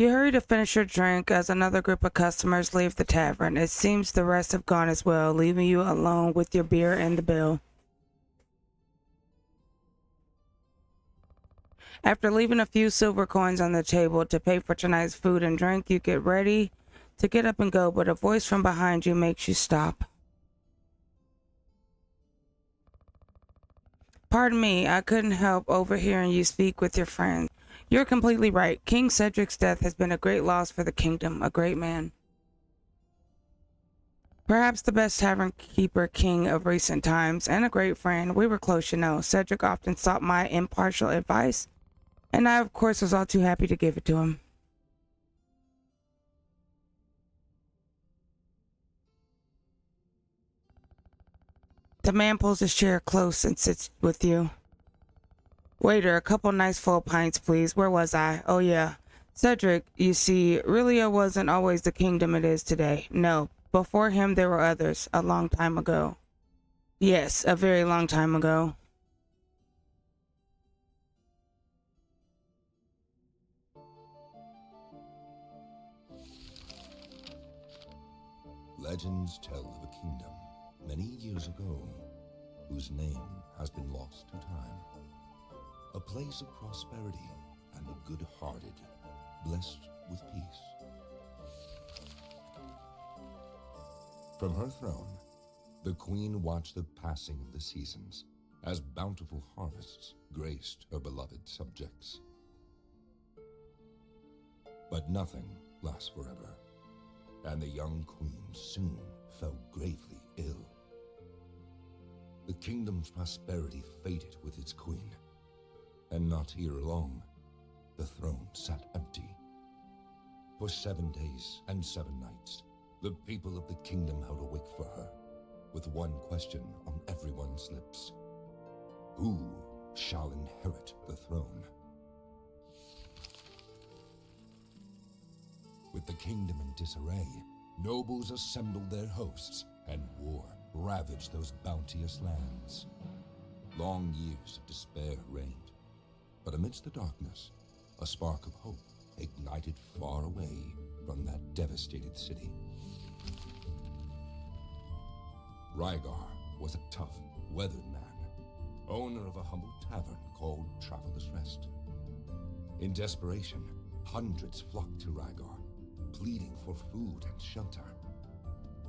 You hurry to finish your drink as another group of customers leave the tavern. It seems the rest have gone as well, leaving you alone with your beer and the bill. After leaving a few silver coins on the table to pay for tonight's food and drink, you get ready to get up and go, but a voice from behind you makes you stop. Pardon me, I couldn't help overhearing you speak with your friends. You're completely right. King Cedric's death has been a great loss for the kingdom, a great man. Perhaps the best tavern keeper king of recent times, and a great friend. We were close, you know. Cedric often sought my impartial advice, and I, of course, was all too happy to give it to him. The man pulls his chair close and sits with you. Waiter, a couple nice full pints, please. Where was I? Oh, yeah. Cedric, you see, Relia wasn't always the kingdom it is today. No, before him there were others, a long time ago. Yes, a very long time ago. Legends tell of a kingdom many years ago whose name has been lost to time. A place of prosperity and the good-hearted, blessed with peace. From her throne, the queen watched the passing of the seasons as bountiful harvests graced her beloved subjects. But nothing lasts forever, and the young queen soon fell gravely ill. The kingdom's prosperity faded with its queen, and not here long, the throne sat empty. For 7 days and 7 nights, the people of the kingdom held awake for her, with one question on everyone's lips. Who shall inherit the throne? With the kingdom in disarray, nobles assembled their hosts, and war ravaged those bounteous lands. Long years of despair reigned, but amidst the darkness, a spark of hope ignited far away from that devastated city. Rygar was a tough, weathered man, owner of a humble tavern called Traveler's Rest. In desperation, hundreds flocked to Rygar, pleading for food and shelter.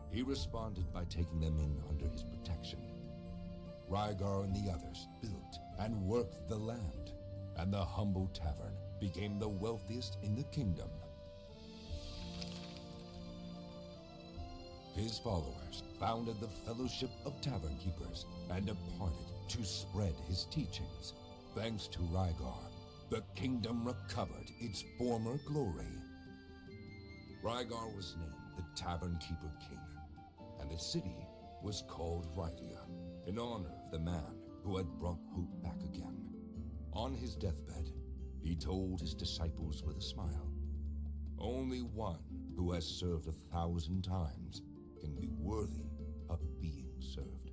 He responded by taking them in under his protection. Rygar and the others built and worked the land, and the humble tavern became the wealthiest in the kingdom. His followers founded the Fellowship of Tavern Keepers and departed to spread his teachings. Thanks to Rygar, the kingdom recovered its former glory. Rygar was named the Tavern Keeper King, and the city was called Rylia, in honor of the man who had brought hope back again. On his deathbed, he told his disciples with a smile, "Only one who has served 1,000 times can be worthy of being served."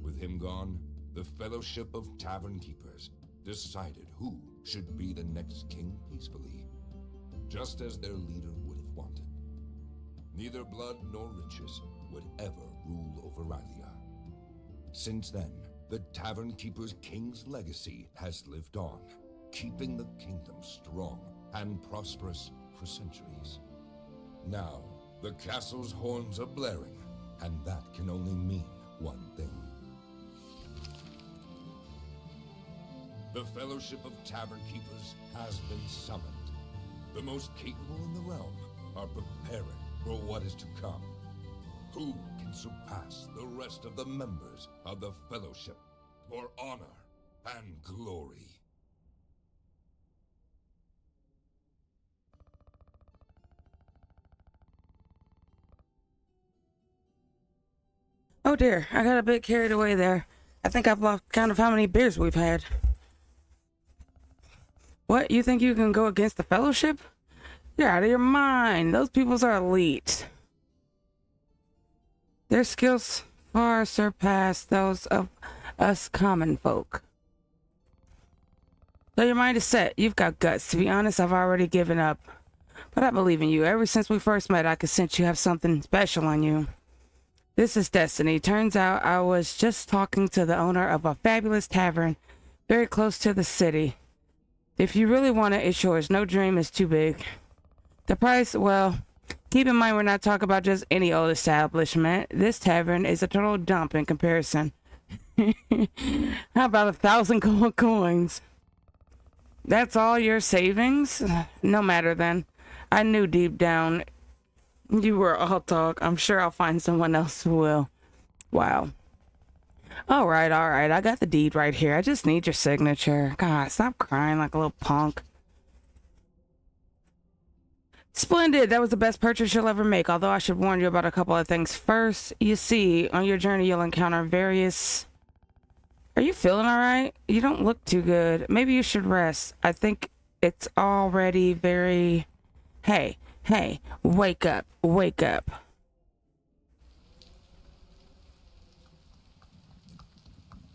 With him gone, the Fellowship of Tavern Keepers decided who should be the next king peacefully, just as their leader would have wanted. Neither blood nor riches would ever rule over Rylia. Since then, the Tavern Keeper's king's legacy has lived on, keeping the kingdom strong and prosperous for centuries. Now, the castle's horns are blaring, and that can only mean one thing. The Fellowship of Tavern Keepers has been summoned. The most capable in the realm are preparing for what is to come. Who can surpass the rest of the members of the Fellowship for honor and glory? Oh dear, I got a bit carried away there. I think I've lost count of how many beers we've had. What, you think you can go against the Fellowship? You're out of your mind. Those peoples are elite. Their skills far surpass those of us common folk. So your mind is set. You've got guts. To be honest, I've already given up. But I believe in you. Ever since we first met, I could sense you have something special on you. This is destiny. Turns out I was just talking to the owner of a fabulous tavern very close to the city. If you really want it, it's yours. No dream is too big. The price, well, keep in mind we're not talking about just any old establishment. This tavern is a total dump in comparison. How about 1,000 gold coins? That's all your savings? No matter then. I knew deep down you were all talk. I'm sure I'll find someone else who will. Wow. All right. I got the deed right here. I just need your signature. God, stop crying like a little punk. Splendid. That was the best purchase you'll ever make. Although I should warn you about a couple of things. First, you see, on your journey you'll encounter various... Are you feeling all right? You don't look too good. Maybe you should rest. I think it's already very... Hey, wake up.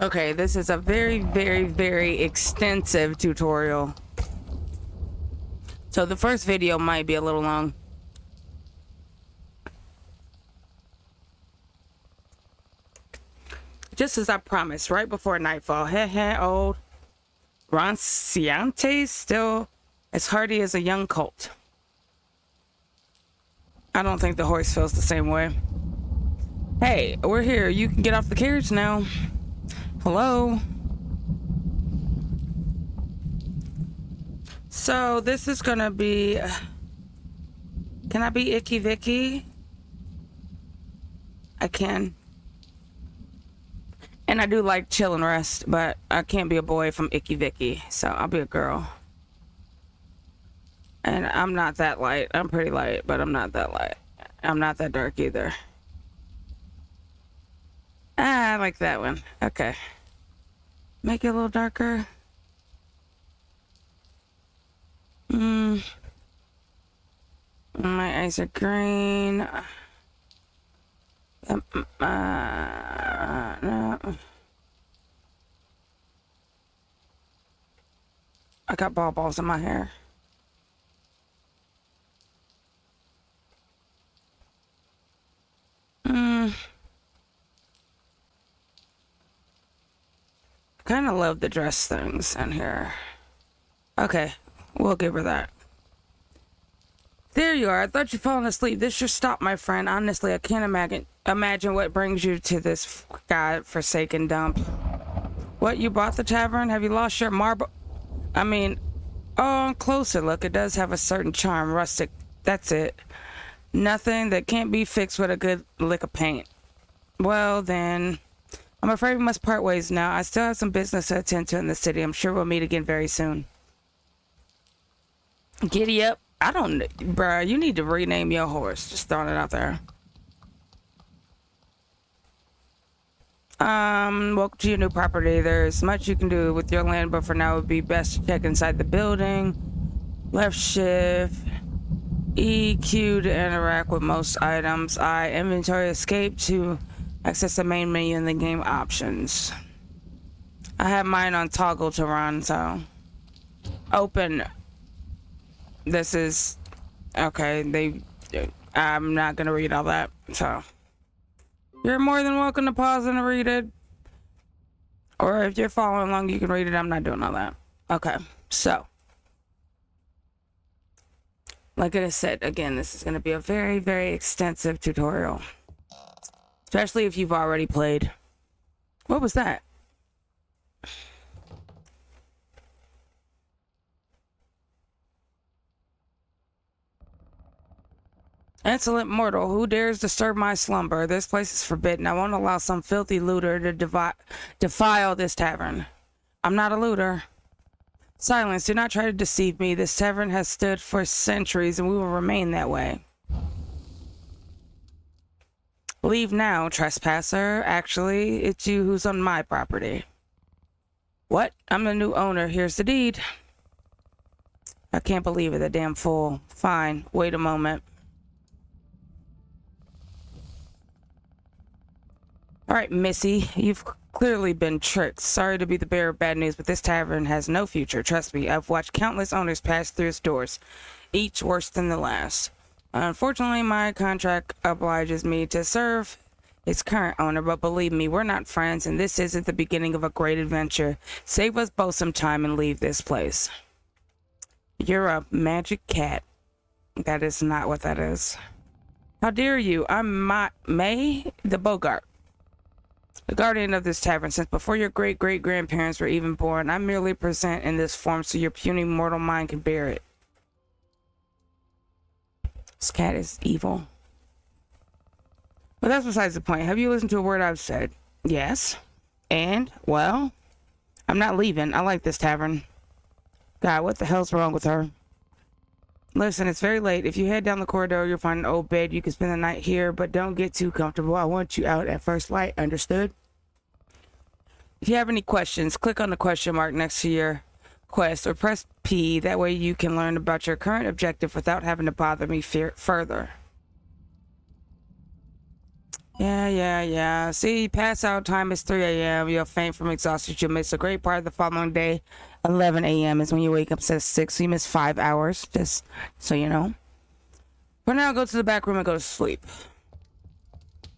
Okay, this is a very, very, very extensive tutorial. So the first video might be a little long. Just as I promised, right before nightfall. Old Ronciante still as hardy as a young colt. I don't think the horse feels the same way. Hey, we're here. You can get off the carriage now. Hello? So this is gonna be... Can I be Icky Vicky? I can. And I do like chill and rest, but I can't be a boy if I'm Icky Vicky, so I'll be a girl. And I'm not that light. I'm pretty light, but I'm not that light. I'm not that dark either. Ah, I like that one. Okay. Make it a little darker. My eyes are green. No. I got balls in my hair. I kind of love the dress things in here. Okay, we'll give her that. There you are. I thought you'd fallen asleep. This should stop, my friend. Honestly, I can't imagine what brings you to this god-forsaken dump. What, you bought the tavern? Have you lost your marble? I mean, on closer look, it does have a certain charm. Rustic. That's it. Nothing that can't be fixed with a good lick of paint. Well, then... I'm afraid we must part ways now. I still have some business to attend to in the city. I'm sure we'll meet again very soon. Giddy up. I don't... Bruh, you need to rename your horse. Just throwing it out there. Welcome to your new property. There's much you can do with your land, but for now it would be best to check inside the building. Left shift. EQ to interact with most items. I inventory escape to access the main menu in the game options. I have mine on toggle to run, so open. This is okay. I'm not gonna read all that, so you're more than welcome to pause and read it, or if you're following along you can read it. I'm not doing all that. Okay, so like I said, again, this is gonna be a very, very extensive tutorial. Especially if you've already played. What was that? Insolent mortal, who dares disturb my slumber? This place is forbidden. I won't allow some filthy looter to defile this tavern. I'm not a looter. Silence, do not try to deceive me. This tavern has stood for centuries and we will remain that way. Leave now, trespasser. Actually, it's you who's on my property. What? I'm the new owner. Here's the deed. I can't believe it, the damn fool. Fine, wait a moment. Alright, Missy. You've clearly been tricked. Sorry to be the bearer of bad news, but this tavern has no future. Trust me, I've watched countless owners pass through its doors, each worse than the last. Unfortunately, my contract obliges me to serve its current owner, but believe me, we're not friends, and this isn't the beginning of a great adventure. Save us both some time and leave this place. You're a magic cat. That is not what that is. How dare you? I'm May the Bogart, the guardian of this tavern. Since before your great-great-grandparents were even born, I merely present in this form so your puny mortal mind can bear it. This cat is evil. But that's besides the point. Have you listened to a word I've said? Yes. And, well, I'm not leaving. I like this tavern. God, what the hell's wrong with her? Listen, it's very late. If you head down the corridor, you'll find an old bed. You can spend the night here, but don't get too comfortable. I want you out at first light. Understood? If you have any questions, click on the question mark next to your quest or press P. That way you can learn about your current objective without having to bother me further. Yeah. See, pass out time is 3 a.m. You'll faint from exhaustion. You'll miss a great part of the following day. 11 a.m. is when you wake up at 6, so you miss 5 hours, just so you know. For now, go to the back room and go to sleep.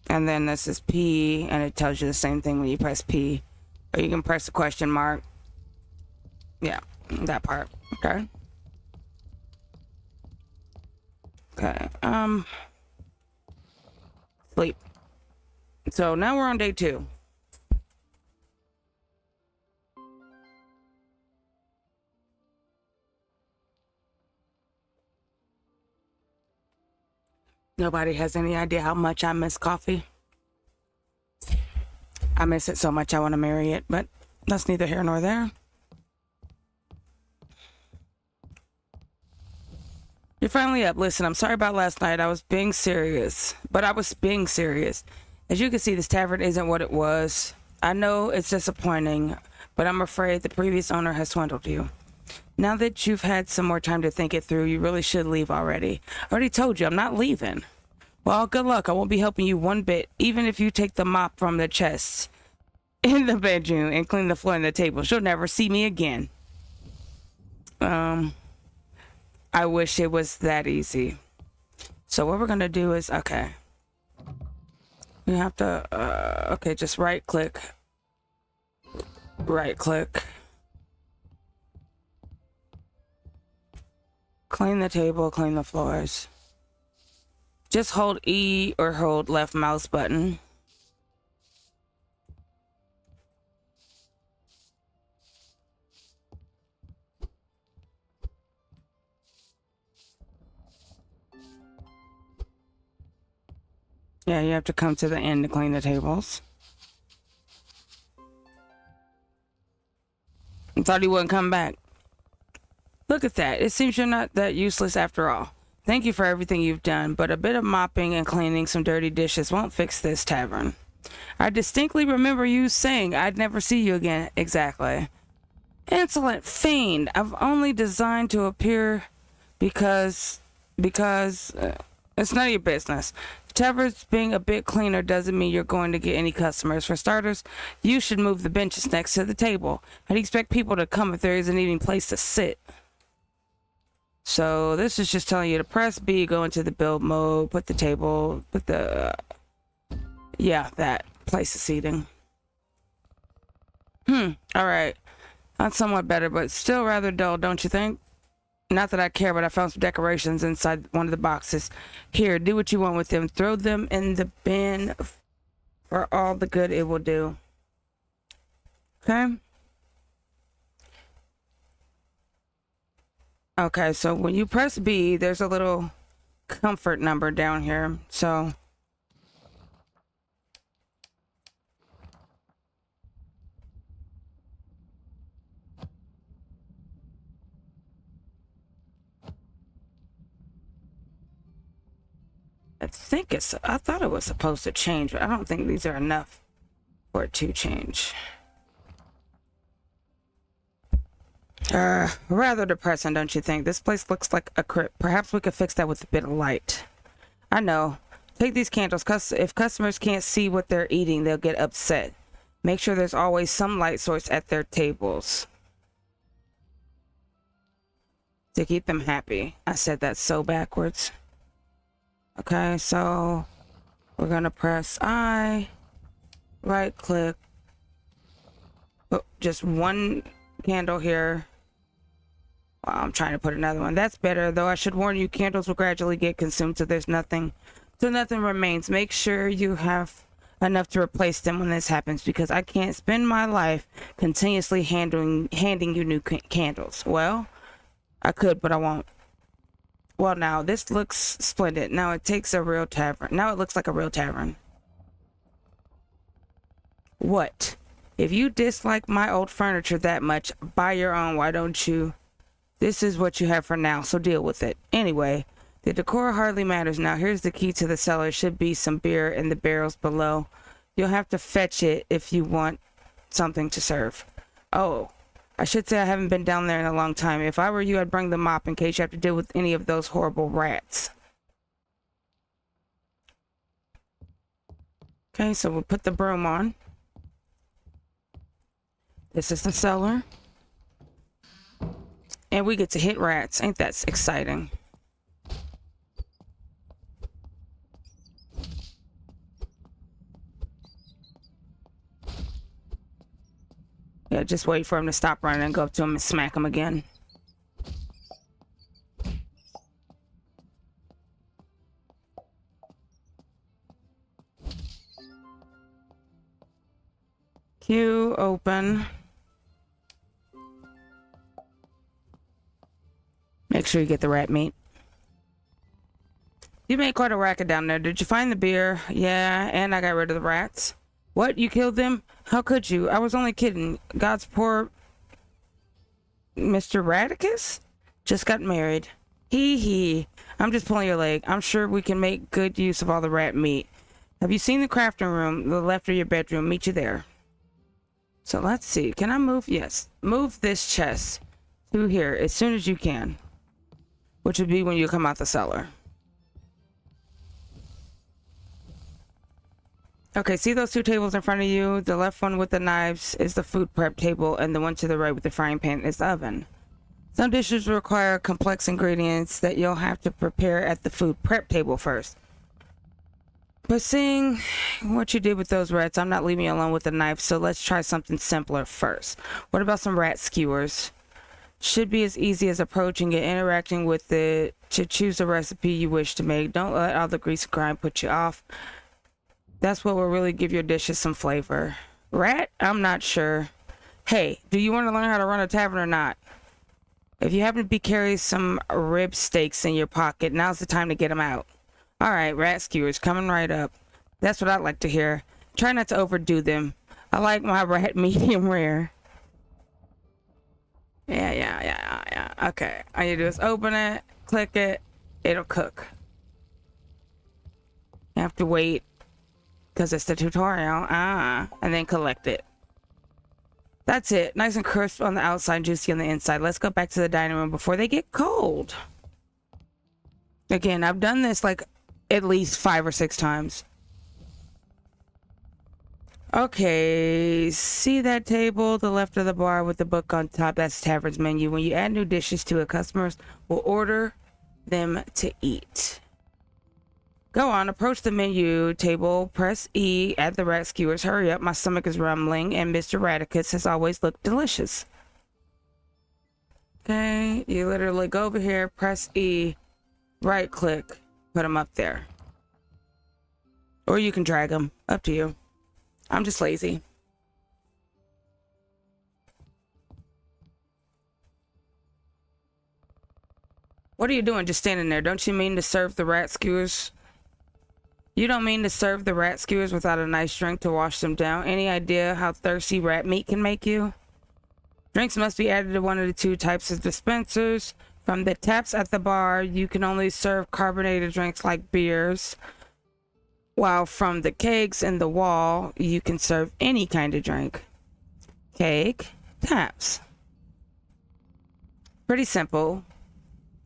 And then this is P, and it tells you the same thing when you press P. Or you can press the question mark. Yeah, that part. Okay. Sleep. So now we're on day 2. Nobody has any idea how much I miss coffee. I miss it so much I want to marry it, but that's neither here nor there. You're finally up. Listen, I'm sorry about last night. I was being serious. As you can see, this tavern isn't what it was. I know it's disappointing, but I'm afraid the previous owner has swindled you. Now that you've had some more time to think it through, you really should leave already. I already told you, I'm not leaving. Well, good luck. I won't be helping you one bit, even if you take the mop from the chests in the bedroom and clean the floor and the table. You'll never see me again. I wish it was that easy. So what we're going to do is, okay. We have to, okay, just right click. Right click. Clean the table, clean the floors. Just hold E or hold left mouse button. Yeah, you have to come to the end to clean the tables. I thought he wouldn't come back. Look at that. It seems you're not that useless after all. Thank you for everything you've done, but a bit of mopping and cleaning some dirty dishes won't fix this tavern. I distinctly remember you saying I'd never see you again. Exactly. Insolent fiend. I've only designed to appear because it's none of your business. The tavern's being a bit cleaner doesn't mean you're going to get any customers. For starters, you should move the benches next to the table. How do you expect people to come if there isn't even a place to sit? So this is just telling you to press B, go into the build mode, put the table, put the, yeah, that place of seating. All right. That's somewhat better, but still rather dull, don't you think? Not that I care, but I found some decorations inside one of the boxes. Here, do what you want with them. Throw them in the bin for all the good it will do. Okay? Okay, so when you press B, there's a little comfort number down here. So I thought it was supposed to change, but I don't think these are enough for it to change. Rather depressing, don't you think? This place looks like a crypt. Perhaps we could fix that with a bit of light. I know. Take these candles, cause if customers can't see what they're eating, they'll get upset. Make sure there's always some light source at their tables to keep them happy. I said that so backwards. Okay, so we're gonna press I, right click, oh, just one candle here. Well, I'm trying to put another one. That's better, though I should warn you, candles will gradually get consumed so nothing remains. Make sure you have enough to replace them when this happens, because I can't spend my life continuously handing you new candles. Well, I could, but I won't. Well, now this looks splendid. Now it takes a real tavern. Now it looks like a real tavern. What? If you dislike my old furniture that much, buy your own. Why don't you? This is what you have for now, so deal with it. Anyway, the decor hardly matters now. Here's the key to the cellar. Should be some beer in the barrels below. You'll have to fetch it if you want something to serve. Oh, I should say I haven't been down there in a long time. If I were you, I'd bring the mop in case you have to deal with any of those horrible rats. Okay, so we'll put the broom on. This is the cellar. And we get to hit rats. Ain't that exciting? Yeah, just wait for him to stop running and go up to him and smack him again. Queue open. Make sure you get the rat meat. You made quite a racket down there. Did you find the beer? Yeah, and I got rid of the rats. What? You killed them? How could you? I was only kidding. God's poor Mr. Radicus just got married. Hee hee. I'm just pulling your leg. I'm sure we can make good use of all the rat meat. Have you seen the crafting room? The left of your bedroom. Meet you there. So let's see. Can I move? Yes. Move this chest through here as soon as you can. Which would be when you come out the cellar. Okay, see those two tables in front of you? The left one with the knives is the food prep table, and the one to the right with the frying pan is the oven. Some dishes require complex ingredients that you'll have to prepare at the food prep table first. But seeing what you did with those rats, I'm not leaving you alone with the knife, so let's try something simpler first. What about some rat skewers? Should be as easy as approaching it, interacting with it to choose a recipe you wish to make. Don't let all the grease and grime put you off. That's what will really give your dishes some flavor. Rat? I'm not sure. Hey, do you want to learn how to run a tavern or not? If you happen to be carrying some rib steaks in your pocket, now's the time to get them out. Alright, rat skewers coming right up. That's what I'd like to hear. Try not to overdo them. I like my rat medium rare. Yeah. Okay. All you do is open it, click it, it'll cook. You have to wait because it's the tutorial. And then collect it. That's it. Nice and crisp on the outside, juicy on the inside. Let's go back to the dining room before they get cold. Again, I've done this like at least 5 or 6 times. Okay, see that table, the left of the bar with the book on top? That's the tavern's menu. When you add new dishes to it, customers will order them to eat. Go on, approach the menu table, press E, add the rat skewers. Hurry up, my stomach is rumbling, and Mr. Radicus has always looked delicious. Okay, you literally go over here, press E, right click, put them up there. Or you can drag them, up to you. I'm just lazy. What are you doing just standing there? Don't you mean to serve the rat skewers? You don't mean to serve the rat skewers without a nice drink to wash them down? Any idea how thirsty rat meat can make you? Drinks must be added to one of the 2 types of dispensers. From the taps at the bar, you can only serve carbonated drinks like beers. While from the kegs in the wall, you can serve any kind of drink. Keg, taps. Pretty simple.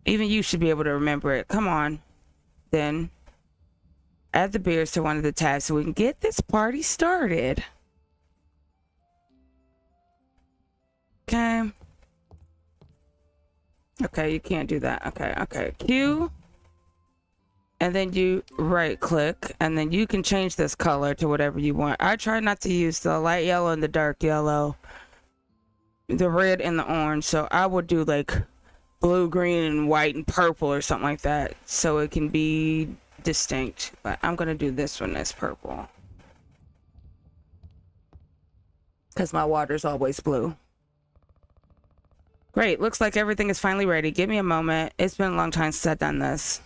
Even you should be able to remember it. Come on. Then, add the beers to one of the tabs so we can get this party started. Okay. Okay, you can't do that. Okay. Q. And then you right click, and then you can change this color to whatever you want. I try not to use the light yellow and the dark yellow, the red and the orange. So I would do like blue, green, and white and purple or something like that, so it can be distinct. But I'm gonna do this one as purple because my water's always blue. Great, looks like everything is finally ready. Give me a moment. It's been a long time since I've done this.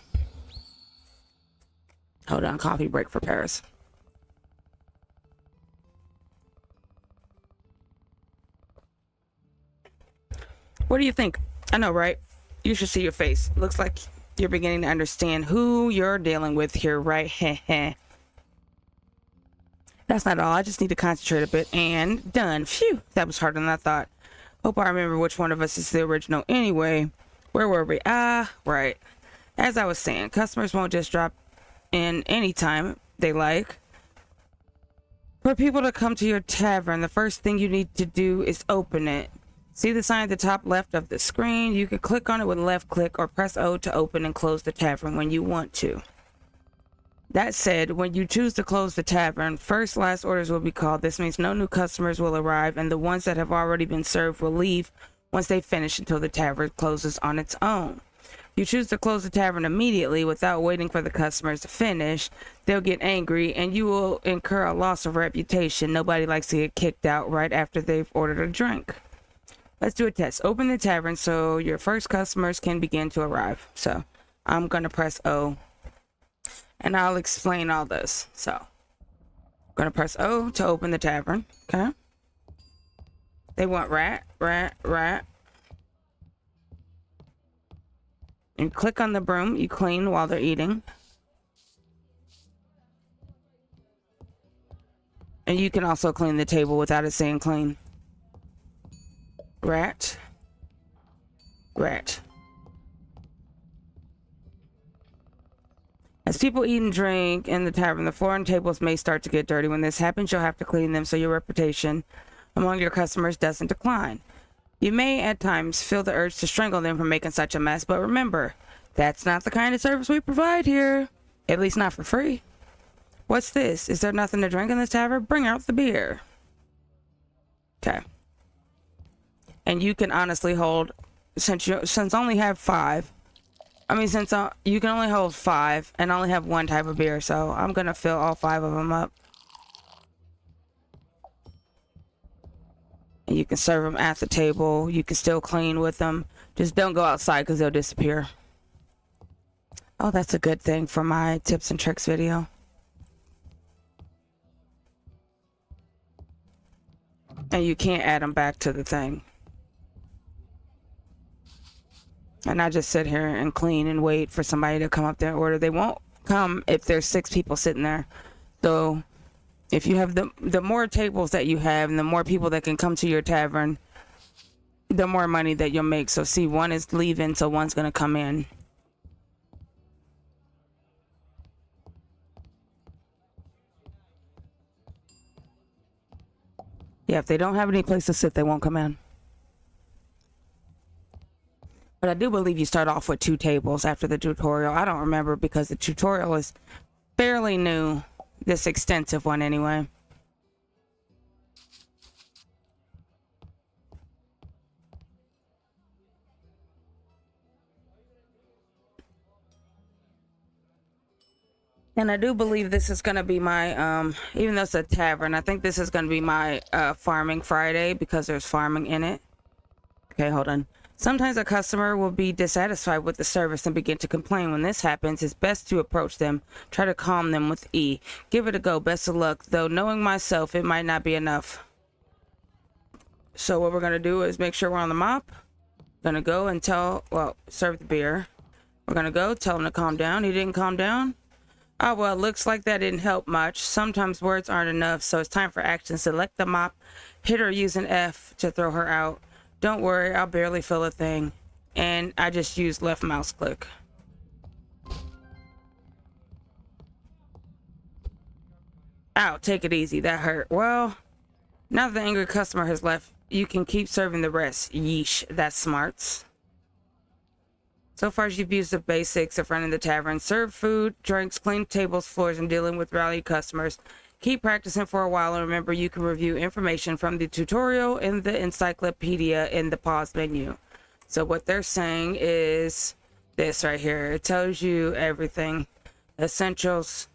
Hold on, coffee break for Paris. What do you think? I know, right? You should see your face. Looks like you're beginning to understand who you're dealing with here, right? Heh. That's not all. I just need to concentrate a bit. And done. Phew, that was harder than I thought. Hope I remember which one of us is the original anyway. Where were we? Right. As I was saying, customers won't just drop in anytime they like. For people to come to your tavern, the first thing you need to do is open it. See the sign at the top left of the screen? You can click on it with left click or press O to open and close the tavern when you want to. That said, when you choose to close the tavern, first last orders will be called. This means no new customers will arrive, and the ones that have already been served will leave once they finish until the tavern closes on its own. You choose to close the tavern immediately without waiting for the customers to finish. They'll get angry and you will incur a loss of reputation. Nobody likes to get kicked out right after they've ordered a drink. Let's do a test. Open the tavern so your first customers can begin to arrive. So I'm going to press O and I'll explain all this. So I'm going to press O to open the tavern. Okay. They want rat. And click on the broom. You clean while they're eating. And you can also clean the table without it saying clean. Rat. As people eat and drink in the tavern, the floor and tables may start to get dirty. When this happens, you'll have to clean them so your reputation among your customers doesn't decline. You may at times feel the urge to strangle them for making such a mess, but remember, that's not the kind of service we provide here. At least not for free. What's this? Is there nothing to drink in this tavern? Bring out the beer. Okay. And you can honestly hold, since only have 5. I mean, since you can only hold 5 and only have one type of beer, so I'm gonna fill all 5 of them up. And you can serve them at the table. You can still clean with them. Just don't go outside because they'll disappear. Oh, that's a good thing for my tips and tricks video. And you can't add them back to the thing. And I just sit here and clean and wait for somebody to come up there and order. They won't come if there's 6 people sitting there. So if you have the more tables that you have and the more people that can come to your tavern, the more money that you'll make. So see, one is leaving, so one's going to come in. Yeah, if they don't have any place to sit, they won't come in. But I do believe you start off with 2 tables after the tutorial. I don't remember because the tutorial is fairly new. This extensive one anyway. And I do believe this is going to be my, even though it's a tavern, I think this is going to be my farming Friday because there's farming in it. Okay, hold on. Sometimes a customer will be dissatisfied with the service and begin to complain. When this happens, it's best to approach them. Try to calm them with E. Give it a go. Best of luck. Though knowing myself, it might not be enough. So what we're going to do is make sure we're on the mop. Going to go and serve the beer. We're going to go tell him to calm down. He didn't calm down. Oh, well, looks like that didn't help much. Sometimes words aren't enough, so it's time for action. Select the mop. Hit her using F to throw her out. Don't worry, I'll barely feel a thing. And I just used left mouse click. Ow, take it easy. That hurt. Well, now that the angry customer has left, you can keep serving the rest. Yeesh, that's smarts. So far, you've used the basics of running the tavern. Serve food, drinks, clean tables, floors, and dealing with rowdy customers. Keep practicing for a while, and remember you can review information from the tutorial in the encyclopedia in the pause menu. So what they're saying is this right here. It tells you everything. Essentials,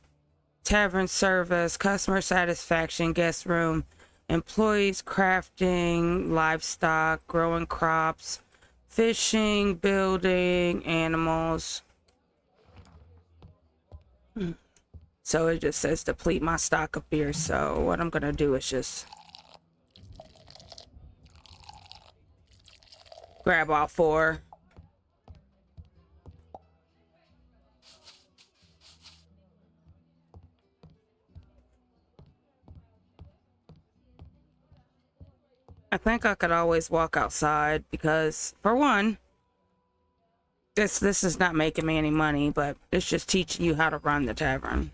tavern service, customer satisfaction, guest room, employees, crafting, livestock, growing crops, fishing, building, animals. So it just says deplete my stock of beer. So what I'm gonna do is just grab all 4. I think I could always walk outside because, for one, this is not making me any money, but it's just teaching you how to run the tavern.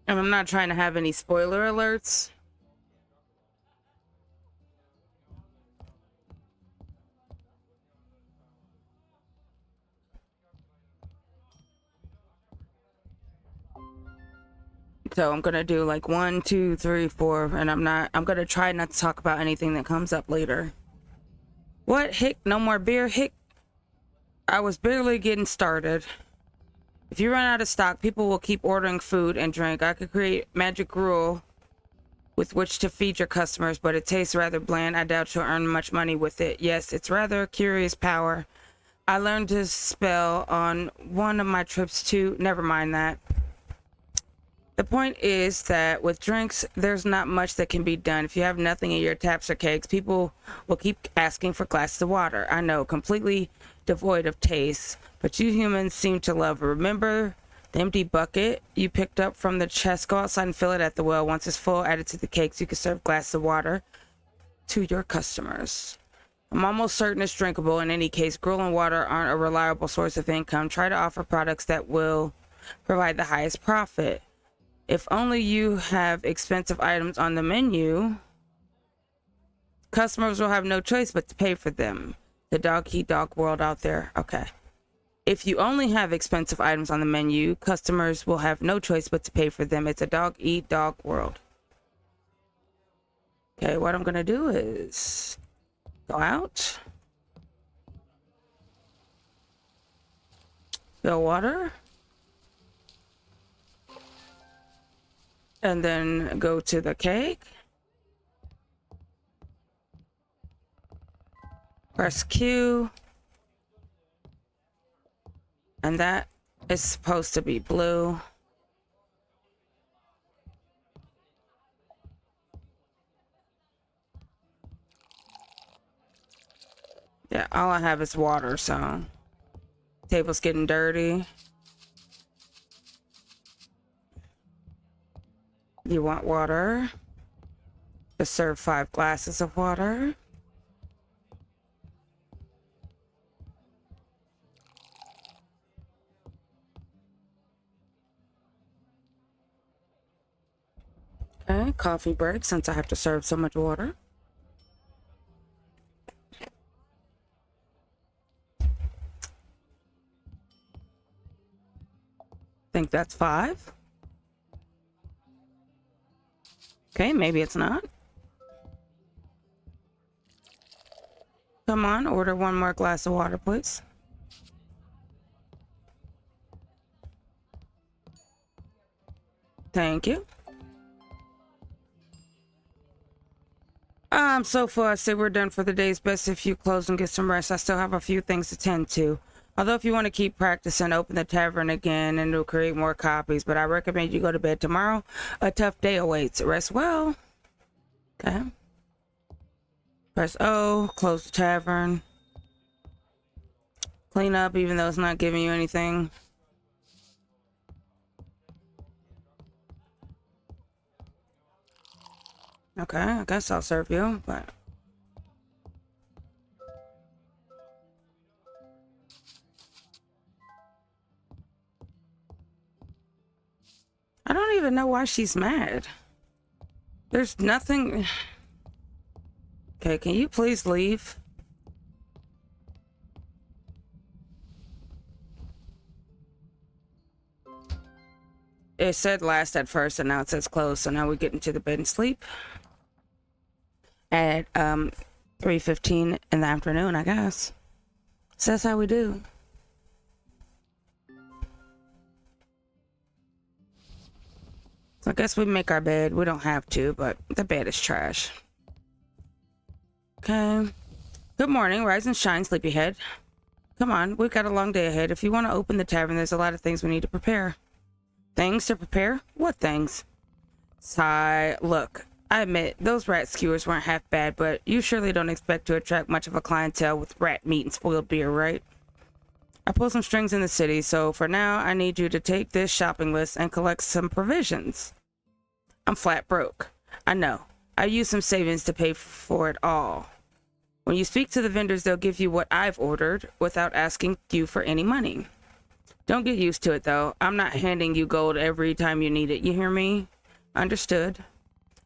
And I'm not trying to have any spoiler alerts. So I'm gonna do like 1, 2, 3, 4, and I'm gonna try not to talk about anything that comes up later. What? Hick, no more beer? Hick, I was barely getting started. If you run out of stock, people will keep ordering food and drink. I could create magic gruel with which to feed your customers, but it tastes rather bland. I doubt you'll earn much money with it. Yes, it's rather a curious power. I learned this spell on one of my trips to... Never mind that. The point is that with drinks, there's not much that can be done. If you have nothing in your taps or kegs, people will keep asking for glasses of water. I know, completely devoid of taste, but you humans seem to love it. Remember the empty bucket you picked up from the chest? Go outside and fill it at the well. Once it's full, add it to the cakes. You can serve glasses of water to your customers. I'm almost certain it's drinkable. In any case, gruel and water aren't a reliable source of income. Try to offer products that will provide the highest profit. If only you have expensive items on the menu, customers will have no choice but to pay for them. The dog-eat-dog world out there. Okay. If you only have expensive items on the menu, customers will have no choice but to pay for them. It's a dog-eat-dog world. Okay, what I'm gonna do is go out, fill water, and then go to the cake. Press Q. And that is supposed to be blue. Yeah, all I have is water, so... Table's getting dirty. You want water? Just serve 5 glasses of water. Okay, coffee break since I have to serve so much water. Think that's 5. Okay, maybe it's not. Come on, order 1 more glass of water, please. Thank you. So far, I say we're done for the day. It's best if you close and get some rest. I still have a few things to tend to. Although if you want to keep practicing, open the tavern again and it'll create more copies. But I recommend you go to bed tomorrow. A tough day awaits. Rest well. Okay. Press O, close the tavern. Clean up even though it's not giving you anything. Okay, I guess I'll serve you, but... I don't even know why she's mad. There's nothing. Okay, can you please leave? It said last at first, and now it says close. So now we get into the bed and sleep at 3:15 in the afternoon, I guess. So that's how we do. So I guess we make our bed. We don't have to, but the bed is trash. Okay. Good morning. Rise and shine, sleepyhead. Come on, we've got a long day ahead. If you want to open the tavern, there's a lot of things we need to prepare. Things to prepare? What things? Sigh. Look, I admit, those rat skewers weren't half bad, but you surely don't expect to attract much of a clientele with rat meat and spoiled beer, right? I pull some strings in the city, so for now, I need you to take this shopping list and collect some provisions. I'm flat broke. I know. I used some savings to pay for it all. When you speak to the vendors, they'll give you what I've ordered without asking you for any money. Don't get used to it, though. I'm not handing you gold every time you need it. You hear me? Understood.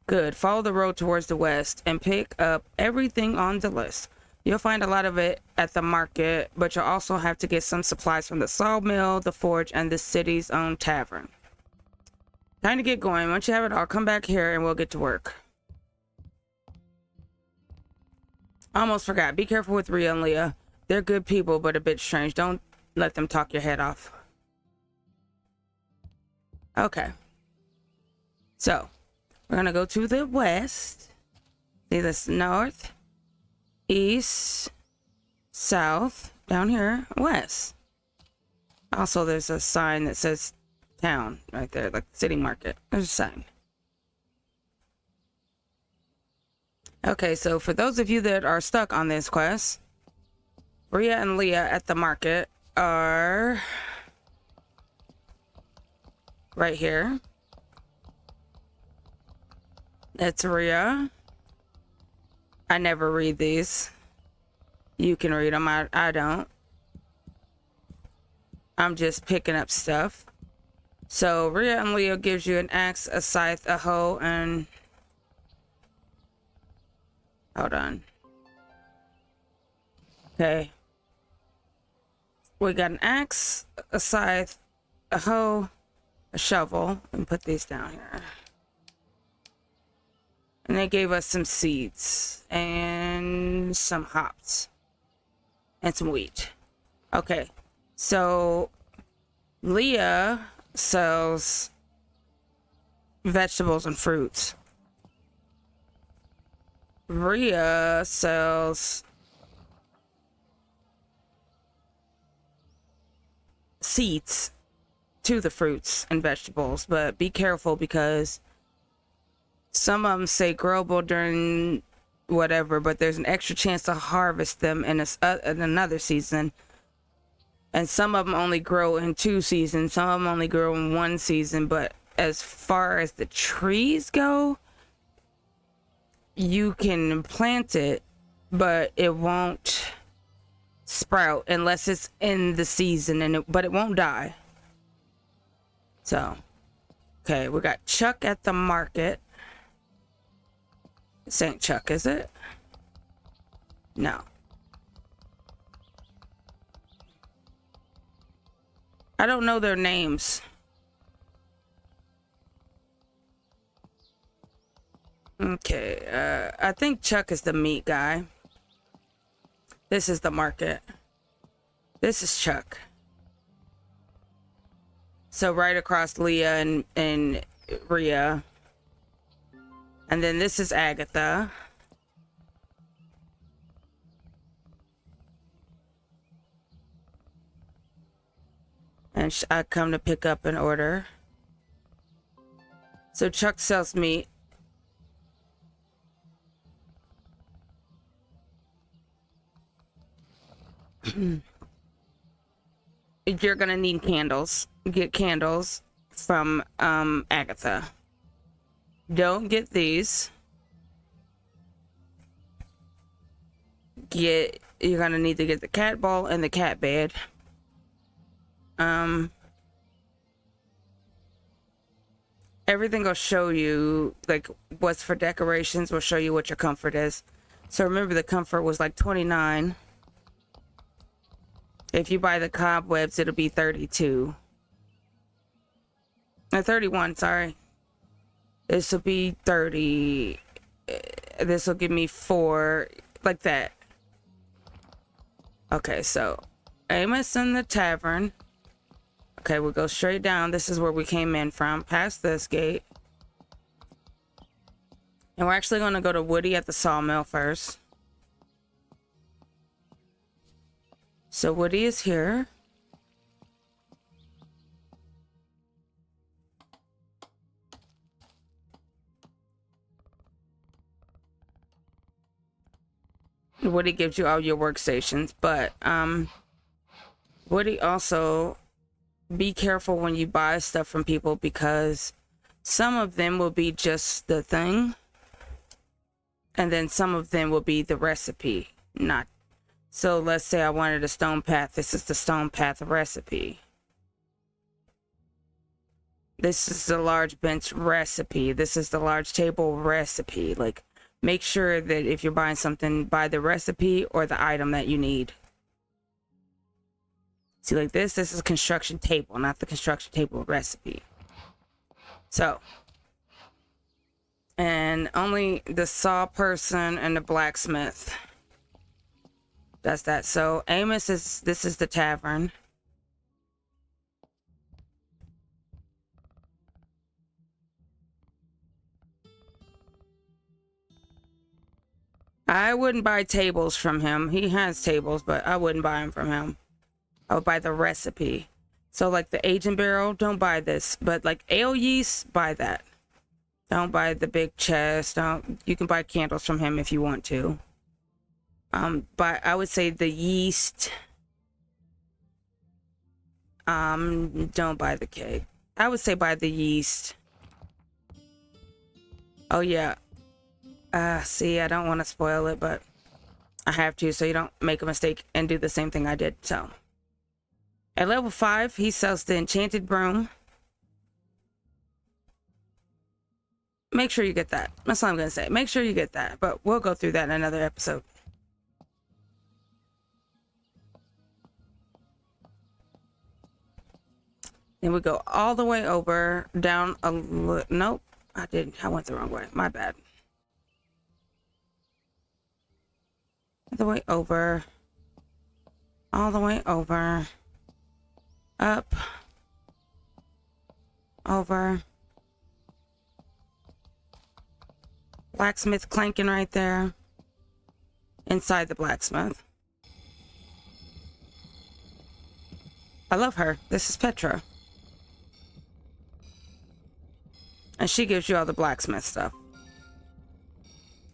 Good. Follow the road towards the west and pick up everything on the list. You'll find a lot of it at the market, but you'll also have to get some supplies from the sawmill, the forge, and the city's own tavern. Time to get going. Once you have it all, come back here and we'll get to work. Almost forgot. Be careful with Rhea and Leah. They're good people, but a bit strange. Don't let them talk your head off. Okay. So, we're gonna go to the west. See this north, east, south, down here, west. Also, there's a sign that says town right there, like city market. There's a sign. Okay, so for those of you that are stuck on this quest, Rhea and Leah at the market are right here. That's Rhea. I never read these. You can read them. I don't. I'm just picking up stuff. So Rhea and Leah gives you an axe, a scythe, a hoe, and hold on. Okay. We got an axe, a scythe, a hoe, a shovel, and put these down here. And they gave us some seeds and some hops and some wheat. Okay, so Leah sells vegetables and fruits. Rhea sells seeds to the fruits and vegetables, but be careful because some of them say growable during whatever, but there's an extra chance to harvest them in another season. And some of them only grow in 2 seasons. Some of them only grow in 1 season. But as far as the trees go, you can plant it, but it won't sprout unless it's in the season, but it won't die. So, okay, we got Chuck at the market. This ain't Chuck, is it? No. I don't know their names. Okay, I think Chuck is the meat guy. This is the market. This is Chuck. So right across Leah and Rhea. And then this is Agatha. And I come to pick up an order. So Chuck sells meat. You're gonna need candles. Get candles from Agatha. Don't get these. You're gonna need to get the cat ball and the cat bed. everything will show you, like, what's for decorations will show you what your comfort is. So remember, the comfort was like 29. If you buy the cobwebs, it'll be 32. 31, sorry. This will be 30. This will give me 4, like that. Okay, so Amos in the tavern. Okay, we'll go straight down. This is where we came in from, past this gate. And we're actually going to go to Woody at the sawmill first. So Woody is here. Woody gives you all your workstations, but Woody also, be careful when you buy stuff from people, because some of them will be just the thing, and then some of them will be the recipe. Not so. Let's say I wanted a stone path. This is the stone path recipe. This is the large bench recipe. This is the large table recipe. Like, make sure that if you're buying something, buy the recipe or the item that you need. See, like this is a construction table, not the construction table recipe. So, and only the saw person and the blacksmith does that. So Amos this is the tavern. I wouldn't buy tables from him. He has tables, but I wouldn't buy them from him. I would buy the recipe. So like the aging barrel, don't buy this. But like ale yeast, buy that. Don't buy the big chest. You can buy candles from him if you want to. But I would say the yeast. Don't buy the cake. I would say buy the yeast. Oh yeah. See, I don't want to spoil it, but I have to, so you don't make a mistake and do the same thing I did. So at level 5, he sells the enchanted broom. Make sure you get that. That's all I'm gonna say. Make sure you get that, but we'll go through that in another episode. Then we go all the way over, down a nope, I went the wrong way. My bad. All the way over, all the way over, up, over. Blacksmith clanking right there. Inside the blacksmith. I love her. This is Petra. And she gives you all the blacksmith stuff.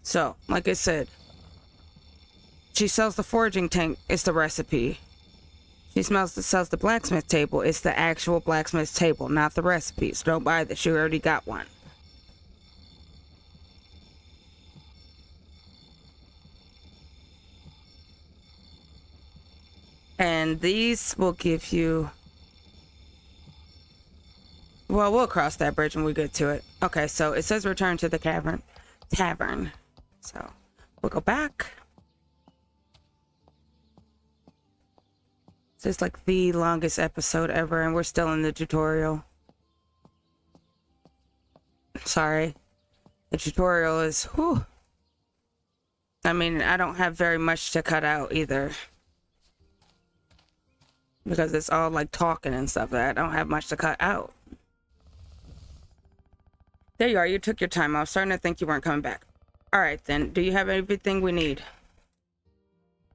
So, like I said, she sells the foraging tank. It's the recipe. She sells the blacksmith table. It's the actual blacksmith table, not the recipes. Don't buy this. You already got one. And these will give you... Well, we'll cross that bridge when we get to it. Okay, so it says return to the tavern. So, we'll go back. This is like the longest episode ever, and we're still in the tutorial. Sorry. The tutorial is, whew. I mean, I don't have very much to cut out either. Because it's all like talking and stuff that I don't have much to cut out. There you are. You took your time. I was starting to think you weren't coming back. Alright then. Do you have everything we need?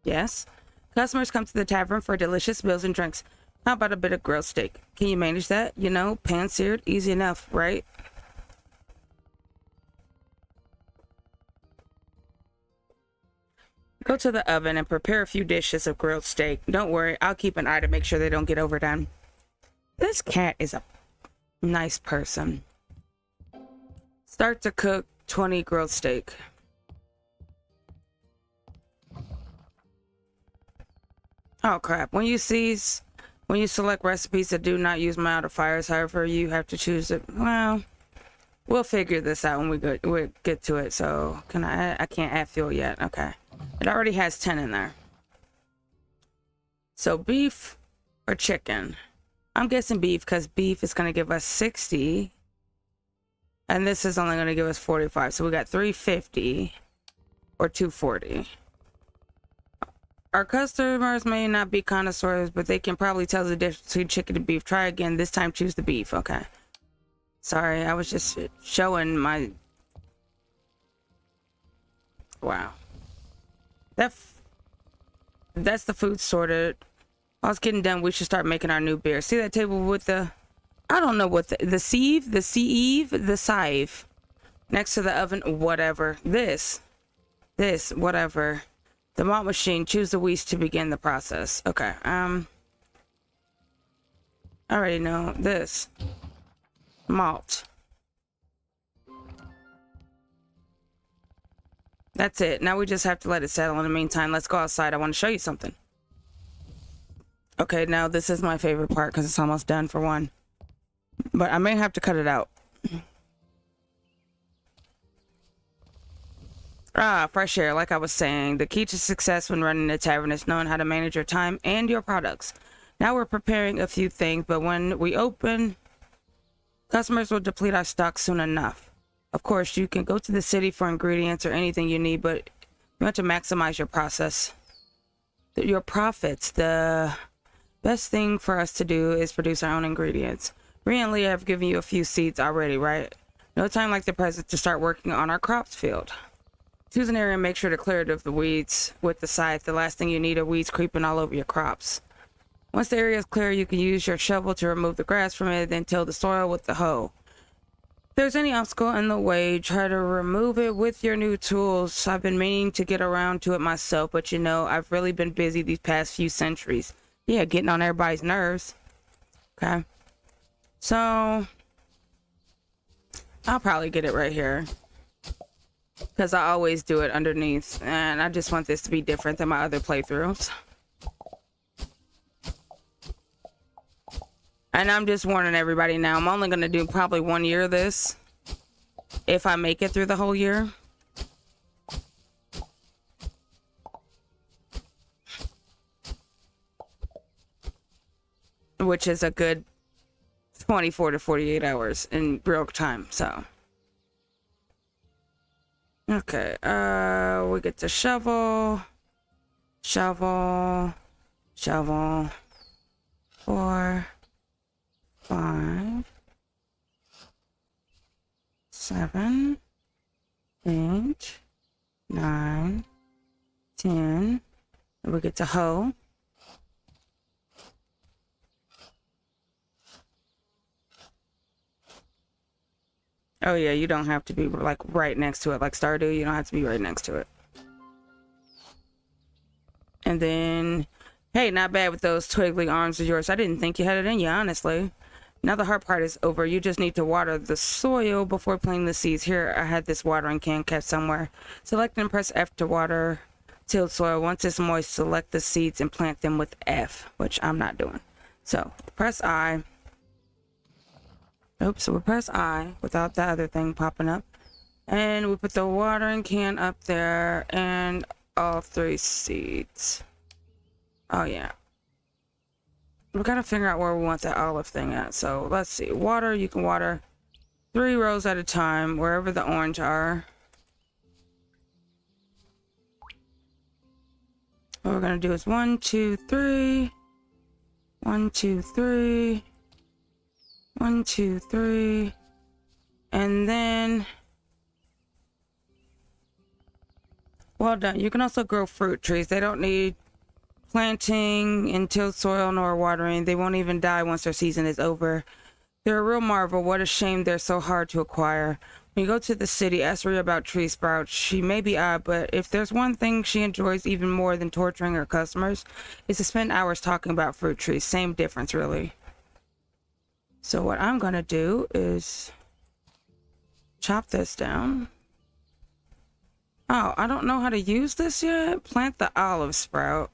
Yes. Customers come to the tavern for delicious meals and drinks. How about a bit of grilled steak? Can you manage that? You know, pan-seared? Easy enough, right? Go to the oven and prepare a few dishes of grilled steak. Don't worry, I'll keep an eye to make sure they don't get overdone. This cat is a nice person. Start to cook 20 grilled steak. Oh crap, when you select recipes that do not use modifiers, however, you have to choose it. Well, We'll figure this out when we get to it. So can I can't add fuel yet. Okay. It already has 10 in there. So beef or chicken? I'm guessing beef because beef is going to give us 60. And this is only going to give us 45. So we got 350 or 240. Our customers may not be connoisseurs, but they can probably tell the difference between chicken and beef. Try again. This time choose the beef. Okay. Sorry, I was just showing my... Wow. That's the food sorted. While it's getting done, we should start making our new beer. See that table with the... I don't know what the sieve, the sieve. Next to the oven, whatever. This, whatever. The malt machine, choose the wheat to begin the process. Okay, I already know this. Malt. That's it. Now we just have to let it settle. In the meantime, let's go outside. I want to show you something. Okay, now this is my favorite part because it's almost done for one. But I may have to cut it out. Fresh air. Like I was saying, the key to success when running a tavern is knowing how to manage your time and your products. Now we're preparing a few things, but when we open, customers will deplete our stock soon enough. Of course, you can go to the city for ingredients or anything you need, but you want to maximize your profits. The best thing for us to do is produce our own ingredients. Rhea and Leah have given you a few seeds already, right? No time like the present to start working on our crops field. Choose an area and make sure to clear it of the weeds with the scythe. The last thing you need are weeds creeping all over your crops. Once the area is clear, you can use your shovel to remove the grass from it, then till the soil with the hoe. If there's any obstacle in the way, try to remove it with your new tools. I've been meaning to get around to it myself, but you know, I've really been busy these past few centuries. Yeah, getting on everybody's nerves. Okay. So, I'll probably get it right here. Because I always do it underneath. And I just want this to be different than my other playthroughs. And I'm just warning everybody now. I'm only going to do probably 1 year of this. If I make it through the whole year. Which is a good 24 to 48 hours in real time, so. Okay, we get to shovel. 4, 5, 7, 8, 9, 10. And we get to hoe. Oh yeah, you don't have to be like right next to it like Stardew. You don't have to be right next to it. And then, hey, not bad with those twiggly arms of yours. I didn't think you had it in you, honestly. Now the hard part is over. You just need to water the soil before planting the seeds. Here, I had this watering can kept somewhere. Select and press F to water tilled soil. Once it's moist, select the seeds and plant them with F, which I'm not doing. So, press I. Oops, so we press I without the other thing popping up. And we put the watering can up there and all 3 seeds. Oh yeah. We gotta figure out where we want that olive thing at. So let's see. Water, you can water 3 rows at a time, wherever the orange are. What we're gonna do is 1, 2, 3. 1, 2, 3. 1, 2, 3. And then, well done. You can also grow fruit trees. They don't need planting in tilled soil nor watering. They won't even die once their season is over. They're a real marvel. What a shame they're so hard to acquire. When you go to the city, ask Rhea about tree sprouts. She may be odd, but if there's one thing she enjoys even more than torturing her customers, it's to spend hours talking about fruit trees. Same difference, really. So what I'm gonna do is chop this down. Oh, I don't know how to use this yet. Plant the olive sprout.